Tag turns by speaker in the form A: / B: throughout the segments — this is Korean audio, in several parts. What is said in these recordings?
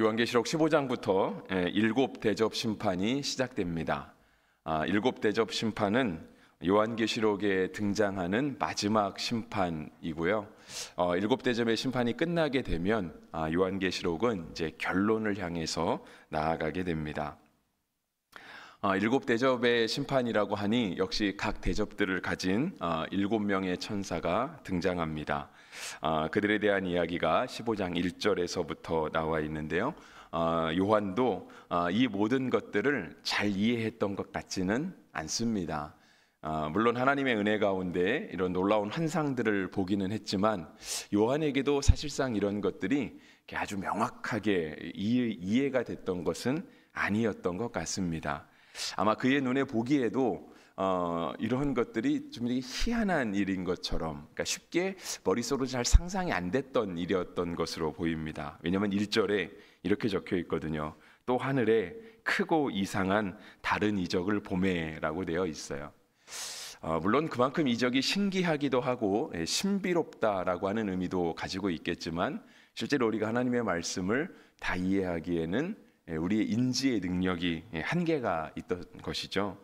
A: 요한계시록 15장부터 일곱 대접 심판이 시작됩니다. 일곱 대접 심판은 요한계시록에 등장하는 마지막 심판이고요. 일곱 대접의 심판이 끝나게 되면 요한계시록은 이제 결론을 향해서 나아가게 됩니다. 일곱 대접의 심판이라고 하니 역시 각 대접들을 가진 일곱 명의 천사가 등장합니다. 그들에 대한 이야기가 15장 1절에서부터 나와 있는데요. 요한도 이 모든 것들을 잘 이해했던 것 같지는 않습니다. 물론 하나님의 은혜 가운데 이런 놀라운 환상들을 보기는 했지만 요한에게도 사실상 이런 것들이 아주 명확하게 이해가 됐던 것은 아니었던 것 같습니다. 아마 그의 눈에 보기에도 이런 것들이 좀 희한한 일인 것처럼, 그러니까 쉽게 머릿속으로 잘 상상이 안 됐던 일이었던 것으로 보입니다. 왜냐하면 1절에 이렇게 적혀 있거든요. 또 하늘에 크고 이상한 다른 이적을 보매라고 되어 있어요. 물론 그만큼 이적이 신기하기도 하고 신비롭다라고 하는 의미도 가지고 있겠지만 실제로 우리가 하나님의 말씀을 다 이해하기에는 우리의 인지의 능력이 한계가 있던 것이죠.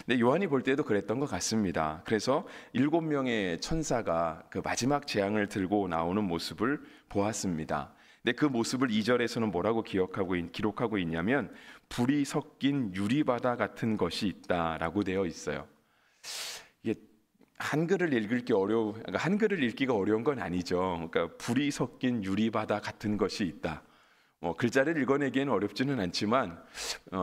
A: 근데 요한이 볼 때도 그랬던 것 같습니다. 그래서 7명의 천사가 그 마지막 재앙을 들고 나오는 모습을 보았습니다. 근데 그 모습을 2절에서는 뭐라고 기록하고 있냐면 불이 섞인 유리바다 같은 것이 있다라고 되어 있어요. 이게 한글을 읽기가 어려운 건 아니죠. 그러니까 불이 섞인 유리바다 같은 것이 있다. 글자를 읽어내기에는 어렵지는 않지만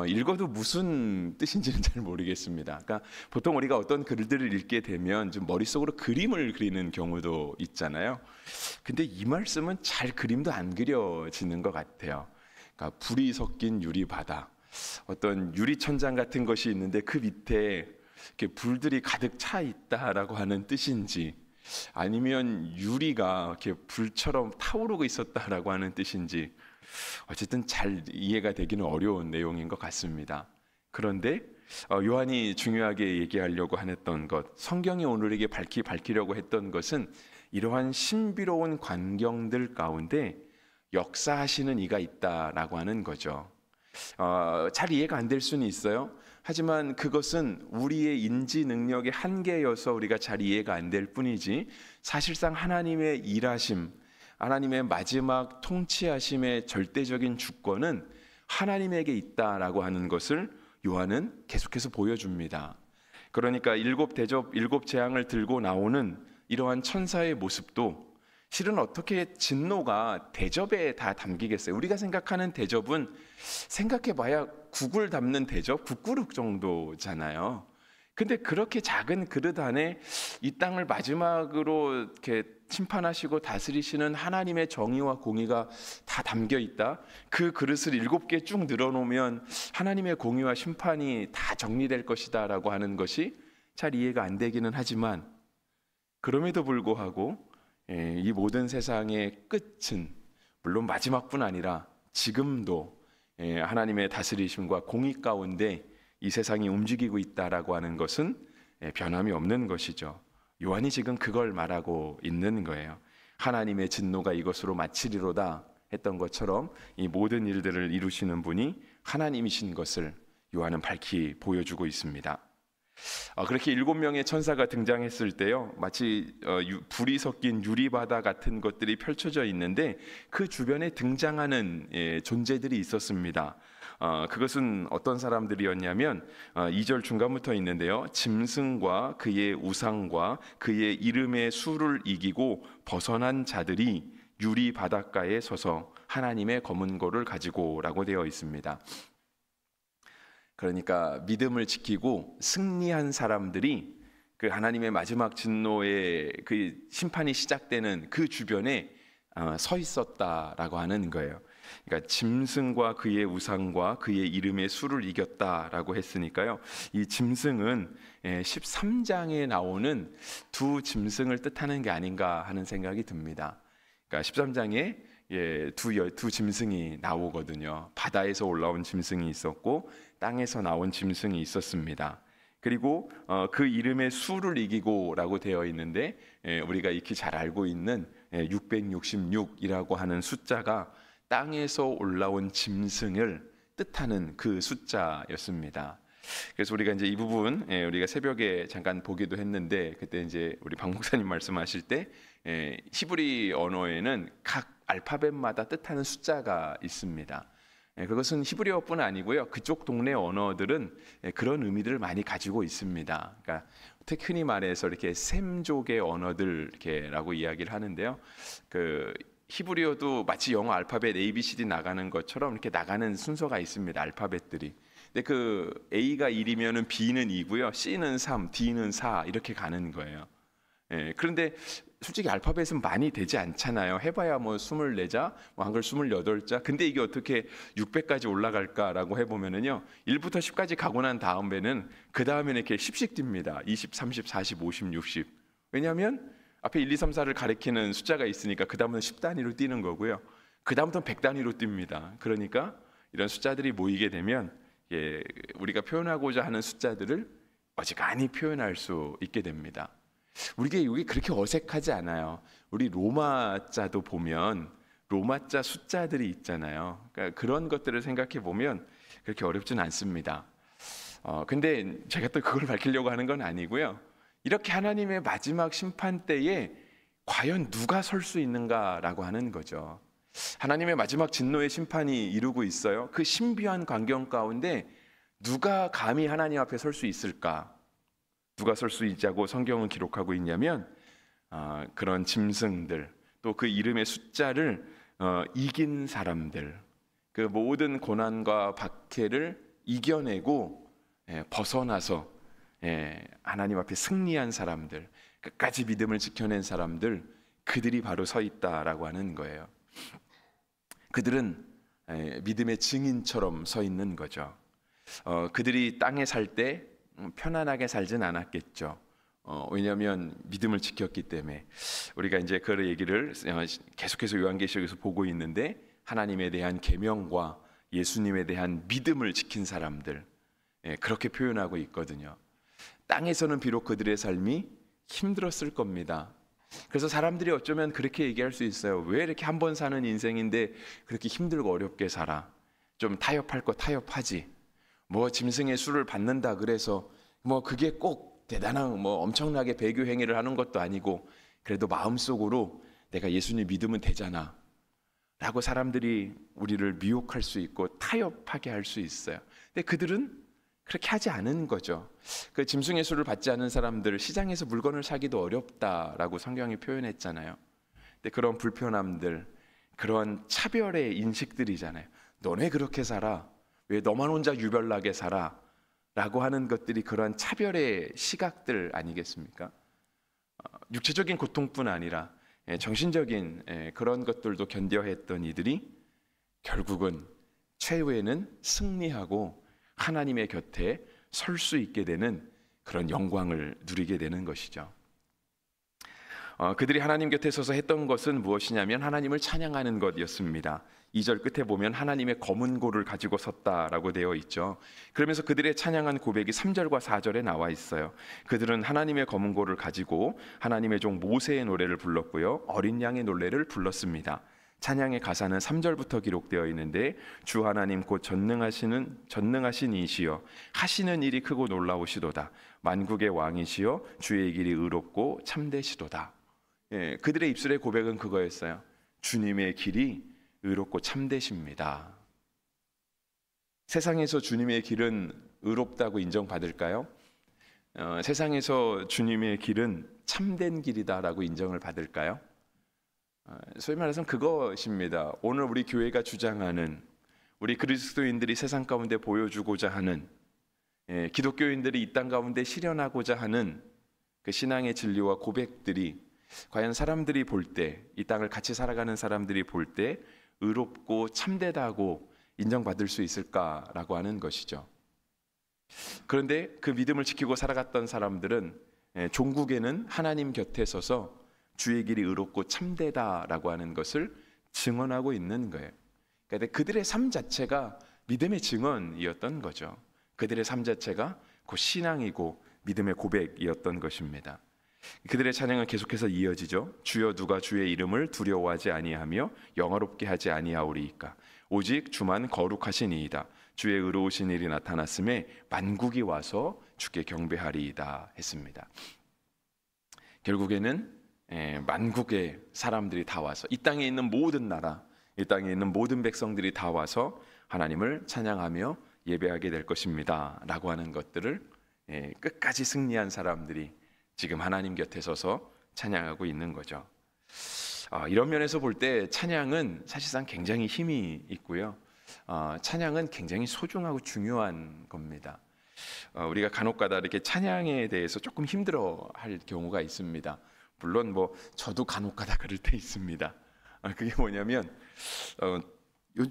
A: 읽어도 무슨 뜻인지는 잘 모르겠습니다. 그러니까 보통 우리가 어떤 글들을 읽게 되면 좀 머릿속으로 그림을 그리는 경우도 있잖아요. 근데 이 말씀은 잘 그림도 안 그려지는 것 같아요. 그러니까 불이 섞인 유리바다, 어떤 유리천장 같은 것이 있는데 그 밑에 이렇게 불들이 가득 차 있다라고 하는 뜻인지, 아니면 유리가 이렇게 불처럼 타오르고 있었다라고 하는 뜻인지, 어쨌든 잘 이해가 되기는 어려운 내용인 것 같습니다. 그런데 요한이 중요하게 얘기하려고 했던 것, 성경이 오늘에게 밝히려고 했던 것은 이러한 신비로운 광경들 가운데 역사하시는 이가 있다라고 하는 거죠. 잘 이해가 안 될 수는 있어요. 하지만 그것은 우리의 인지 능력의 한계여서 우리가 잘 이해가 안 될 뿐이지, 사실상 하나님의 일하심, 하나님의 마지막 통치하심의 절대적인 주권은 하나님에게 있다라고 하는 것을 요한은 계속해서 보여줍니다. 그러니까 일곱 대접, 일곱 재앙을 들고 나오는 이러한 천사의 모습도 실은 어떻게 진노가 대접에 다 담기겠어요? 우리가 생각하는 대접은 생각해봐야 국을 담는 대접, 국그릇 정도잖아요. 근데 그렇게 작은 그릇 안에 이 땅을 마지막으로 이렇게 심판하시고 다스리시는 하나님의 정의와 공의가 다 담겨 있다. 그 그릇을 7개 쭉 늘어놓으면 하나님의 공의와 심판이 다 정리될 것이다라고 하는 것이 잘 이해가 안 되기는 하지만, 그럼에도 불구하고 이 모든 세상의 끝은 물론 마지막뿐 아니라 지금도 하나님의 다스리심과 공의 가운데 이 세상이 움직이고 있다라고 하는 것은 변함이 없는 것이죠. 요한이 지금 그걸 말하고 있는 거예요. 하나님의 진노가 이것으로 마치리로다 했던 것처럼 이 모든 일들을 이루시는 분이 하나님이신 것을 요한은 밝히 보여주고 있습니다. 그렇게 7명의 천사가 등장했을 때요, 마치 불이 섞인 유리바다 같은 것들이 펼쳐져 있는데 그 주변에 등장하는 존재들이 있었습니다. 그것은 어떤 사람들이었냐면 2절 중간부터 있는데요, 짐승과 그의 우상과 그의 이름의 수를 이기고 벗어난 자들이 유리 바닷가에 서서 하나님의 검은 고를 가지고라고 되어 있습니다. 그러니까 믿음을 지키고 승리한 사람들이 그 하나님의 마지막 진노의 그 심판이 시작되는 그 주변에 서 있었다라고 하는 거예요. 그러니까 짐승과 그의 우상과 그의 이름의 수를 이겼다라고 했으니까요, 이 짐승은 13장에 나오는 두 짐승을 뜻하는 게 아닌가 하는 생각이 듭니다. 그러니까 13장에 두 짐승이 나오거든요. 바다에서 올라온 짐승이 있었고 땅에서 나온 짐승이 있었습니다. 그리고 그 이름의 수를 이기고라고 되어 있는데 우리가 익히 잘 알고 있는 666이라고 하는 숫자가 땅에서 올라온 짐승을 뜻하는 그 숫자였습니다. 그래서 우리가 이제 이 부분 우리가 새벽에 잠깐 보기도 했는데, 그때 이제 우리 박 목사님 말씀하실 때 히브리 언어에는 각 알파벳마다 뜻하는 숫자가 있습니다. 그것은 히브리어뿐 아니고요, 그쪽 동네 언어들은 그런 의미들을 많이 가지고 있습니다. 그러니까 특히 흔히 말해서 이렇게 셈족의 언어들 이렇게라고 이야기를 하는데요. 그 히브리어도 마치 영어 알파벳 A, B, C, D 나가는 것처럼 이렇게 나가는 순서가 있습니다. 알파벳들이. 근데 그 A가 1이면은 B는 2고요, C는 3, D는 4 이렇게 가는 거예요. 그런데 솔직히 알파벳은 많이 되지 않잖아요. 해봐야 뭐 24자, 뭐 한글 28자. 근데 이게 어떻게 600까지 올라갈까라고 해보면은요, 1부터 10까지 가고 난 다음에는 그 다음에는 이렇게 10씩 뜁니다. 20, 30, 40, 50, 60. 왜냐하면 앞에 1, 2, 3, 4를 가리키는 숫자가 있으니까 그 다음은 10단위로 뛰는 거고요. 그 다음부터는 100단위로 뜁니다. 그러니까 이런 숫자들이 모이게 되면 우리가 표현하고자 하는 숫자들을 어지간히 표현할 수 있게 됩니다. 우리가 이게 그렇게 어색하지 않아요. 우리 로마자도 보면 로마자 숫자들이 있잖아요. 그러니까 그런 것들을 생각해 보면 그렇게 어렵지는 않습니다. 근데 제가 또 그걸 밝히려고 하는 건 아니고요. 이렇게 하나님의 마지막 심판 때에 과연 누가 설 수 있는가라고 하는 거죠. 하나님의 마지막 진노의 심판이 이루고 있어요. 그 신비한 광경 가운데 누가 감히 하나님 앞에 설 수 있을까? 누가 설 수 있자고 성경은 기록하고 있냐면 그런 짐승들, 또 그 이름의 숫자를 이긴 사람들, 그 모든 고난과 박해를 이겨내고 벗어나서 하나님 앞에 승리한 사람들, 끝까지 믿음을 지켜낸 사람들, 그들이 바로 서 있다라고 하는 거예요. 그들은 믿음의 증인처럼 서 있는 거죠. 그들이 땅에 살 때 편안하게 살진 않았겠죠. 왜냐하면 믿음을 지켰기 때문에. 우리가 이제 그 얘기를 계속해서 요한계시록에서 보고 있는데, 하나님에 대한 계명과 예수님에 대한 믿음을 지킨 사람들, 그렇게 표현하고 있거든요. 땅에서는 비록 그들의 삶이 힘들었을 겁니다. 그래서 사람들이 어쩌면 그렇게 얘기할 수 있어요. 왜 이렇게 한 번 사는 인생인데 그렇게 힘들고 어렵게 살아? 좀 타협할 거 타협하지. 뭐 짐승의 수를 받는다 그래서 뭐 그게 꼭 대단한 뭐 엄청나게 배교 행위를 하는 것도 아니고, 그래도 마음속으로 내가 예수님 믿으면 되잖아 라고 사람들이 우리를 미혹할 수 있고 타협하게 할 수 있어요. 근데 그들은 그렇게 하지 않은 거죠. 그 짐승의 수를 받지 않은 사람들, 시장에서 물건을 사기도 어렵다라고 성경이 표현했잖아요. 근데 그런 불편함들, 그런 차별의 인식들이잖아요. 너네 그렇게 살아, 왜 너만 혼자 유별나게 살아? 라고 하는 것들이 그런 차별의 시각들 아니겠습니까? 육체적인 고통뿐 아니라 정신적인 그런 것들도 견뎌했던 이들이 결국은 최후에는 승리하고 하나님의 곁에 설 수 있게 되는 그런 영광을 누리게 되는 것이죠. 그들이 하나님 곁에 서서 했던 것은 무엇이냐면 하나님을 찬양하는 것이었습니다. 2절 끝에 보면 하나님의 검은 고를 가지고 섰다라고 되어 있죠. 그러면서 그들의 찬양한 고백이 3절과 4절에 나와 있어요. 그들은 하나님의 검은 고를 가지고 하나님의 종 모세의 노래를 불렀고요, 어린 양의 노래를 불렀습니다. 찬양의 가사는 3절부터 기록되어 있는데, 주 하나님 곧 전능하신 이시여 하시는 일이 크고 놀라우시도다. 만국의 왕이시여 주의 길이 의롭고 참되시도다. 그들의 입술의 고백은 그거였어요. 주님의 길이 의롭고 참되십니다. 세상에서 주님의 길은 의롭다고 인정받을까요? 세상에서 주님의 길은 참된 길이다라고 인정을 받을까요? 소위 말해서 그것입니다. 오늘 우리 교회가 주장하는, 우리 그리스도인들이 세상 가운데 보여주고자 하는, 기독교인들이 이 땅 가운데 실현하고자 하는 그 신앙의 진리와 고백들이 과연 사람들이 볼 때, 이 땅을 같이 살아가는 사람들이 볼 때 의롭고 참되다고 인정받을 수 있을까라고 하는 것이죠. 그런데 그 믿음을 지키고 살아갔던 사람들은 종국에는 하나님 곁에 서서 주의 길이 의롭고 참되다라고 하는 것을 증언하고 있는 거예요. 그러니까 그들의 삶 자체가 믿음의 증언이었던 거죠. 그들의 삶 자체가 곧 신앙이고 믿음의 고백이었던 것입니다. 그들의 찬양은 계속해서 이어지죠. 주여 누가 주의 이름을 두려워하지 아니하며 영화롭게 하지 아니하오리이까. 오직 주만 거룩하시니이다. 주의 의로우신 일이 나타났음에 만국이 와서 주께 경배하리이다 했습니다. 결국에는 만국의 사람들이 다 와서, 이 땅에 있는 모든 나라, 이 땅에 있는 모든 백성들이 다 와서 하나님을 찬양하며 예배하게 될 것입니다 라고 하는 것들을 끝까지 승리한 사람들이 지금 하나님 곁에 서서 찬양하고 있는 거죠. 이런 면에서 볼 때 찬양은 사실상 굉장히 힘이 있고요. 찬양은 굉장히 소중하고 중요한 겁니다. 우리가 간혹가다 이렇게 찬양에 대해서 조금 힘들어할 경우가 있습니다. 물론 뭐 저도 간혹가다 그럴 때 있습니다. 그게 뭐냐면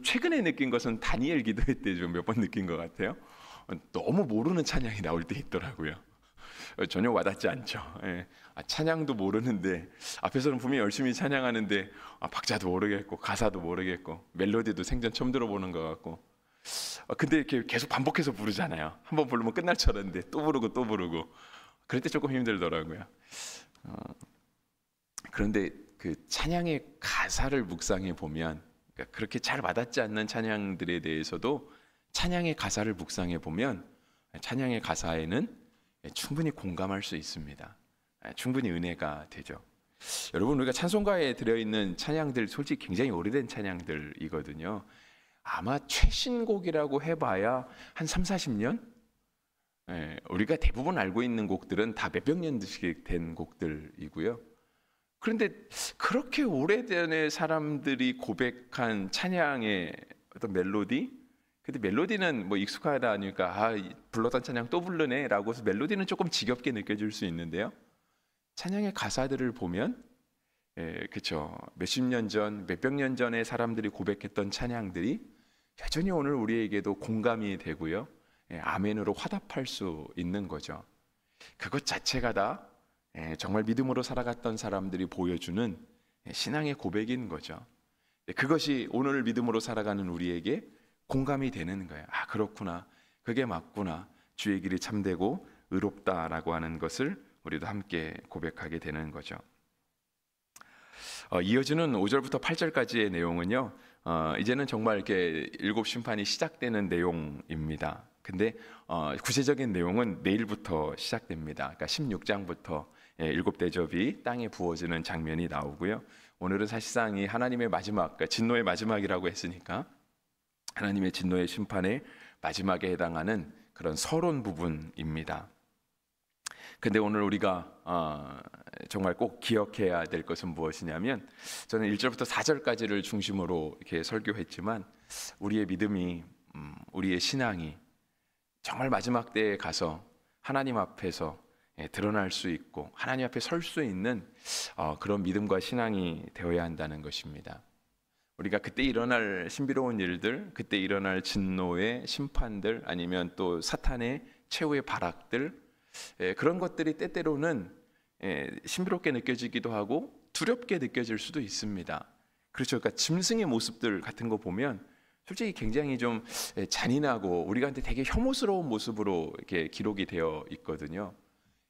A: 최근에 느낀 것은 다니엘 기도회 때 좀 몇 번 느낀 것 같아요. 너무 모르는 찬양이 나올 때 있더라고요. 전혀 와닿지 않죠. 찬양도 모르는데 앞에서는 분명히 열심히 찬양하는데 박자도 모르겠고 가사도 모르겠고 멜로디도 생전 처음 들어보는 것 같고, 근데 이렇게 계속 반복해서 부르잖아요. 한번 부르면 끝날 줄 알았는데 또 부르고 또 부르고, 그럴 때 조금 힘들더라고요. 그런데 그 찬양의 가사를 묵상해 보면, 그러니까 그렇게 잘 와닿지 않는 찬양들에 대해서도 찬양의 가사를 묵상해 보면 찬양의 가사에는 충분히 공감할 수 있습니다. 충분히 은혜가 되죠. 여러분, 우리가 찬송가에 들어있는 찬양들 솔직히 굉장히 오래된 찬양들이거든요. 아마 최신곡이라고 해봐야 한 3, 40년? 우리가 대부분 알고 있는 곡들은 다 몇백 년씩 된 곡들이고요. 그런데 그렇게 오래전에 사람들이 고백한 찬양의 어떤 멜로디, 근데 멜로디는 뭐 익숙하다 하니까 불렀던 찬양 또 부르네 라고 해서 멜로디는 조금 지겹게 느껴질 수 있는데요, 찬양의 가사들을 보면 그렇죠, 몇십 년 전, 몇백 년 전에 사람들이 고백했던 찬양들이 여전히 오늘 우리에게도 공감이 되고요, 아멘으로 화답할 수 있는 거죠. 그것 자체가 다 정말 믿음으로 살아갔던 사람들이 보여주는 신앙의 고백인 거죠. 그것이 오늘 믿음으로 살아가는 우리에게 공감이 되는 거예요. 그렇구나, 그게 맞구나, 주의 길이 참되고 의롭다라고 하는 것을 우리도 함께 고백하게 되는 거죠. 이어지는 5절부터 8절까지의 내용은요, 이제는 정말 이렇게 일곱 심판이 시작되는 내용입니다. 근데 구체적인 내용은 내일부터 시작됩니다. 그러니까 16장부터 일곱 대접이 땅에 부어지는 장면이 나오고요. 오늘은 사실상 이 하나님의 마지막, 그러니까 진노의 마지막이라고 했으니까 하나님의 진노의 심판의 마지막에 해당하는 그런 서론 부분입니다. 근데 오늘 우리가 정말 꼭 기억해야 될 것은 무엇이냐면, 저는 1절부터 4절까지를 중심으로 이렇게 설교했지만 우리의 믿음이, 우리의 신앙이 정말 마지막 때에 가서 하나님 앞에서 드러날 수 있고 하나님 앞에 설 수 있는 그런 믿음과 신앙이 되어야 한다는 것입니다. 우리가 그때 일어날 신비로운 일들, 그때 일어날 진노의 심판들, 아니면 또 사탄의 최후의 발악들, 그런 것들이 때때로는 신비롭게 느껴지기도 하고 두렵게 느껴질 수도 있습니다. 그렇죠. 그러니까 짐승의 모습들 같은 거 보면 솔직히 굉장히 좀 잔인하고 우리한테 되게 혐오스러운 모습으로 이렇게 기록이 되어 있거든요.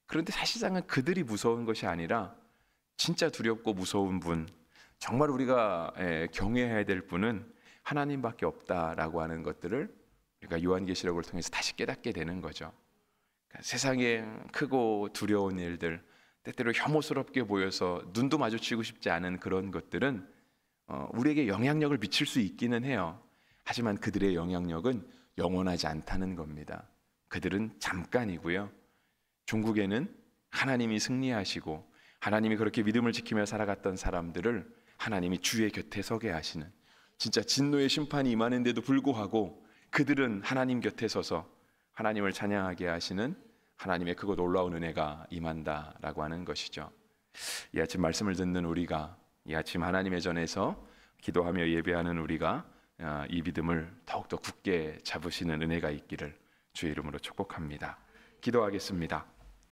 A: 그런데 사실상은 그들이 무서운 것이 아니라 진짜 두렵고 무서운 분, 정말 우리가 경외해야 될 분은 하나님밖에 없다라고 하는 것들을 우리가 요한계시록을 통해서 다시 깨닫게 되는 거죠. 그러니까 세상에 크고 두려운 일들, 때때로 혐오스럽게 보여서 눈도 마주치고 싶지 않은 그런 것들은 우리에게 영향력을 미칠 수 있기는 해요. 하지만 그들의 영향력은 영원하지 않다는 겁니다. 그들은 잠깐이고요, 종국에는 하나님이 승리하시고 하나님이 그렇게 믿음을 지키며 살아갔던 사람들을 하나님이 주의 곁에 서게 하시는, 진짜 진노의 심판이 임하는데도 불구하고 그들은 하나님 곁에 서서 하나님을 찬양하게 하시는 하나님의 크고 놀라운 은혜가 임한다라고 하는 것이죠. 이 아침 말씀을 듣는 우리가, 이 아침 하나님의 전에서 기도하며 예배하는 우리가 이 믿음을 더욱더 굳게 잡으시는 은혜가 있기를 주의 이름으로 축복합니다. 기도하겠습니다.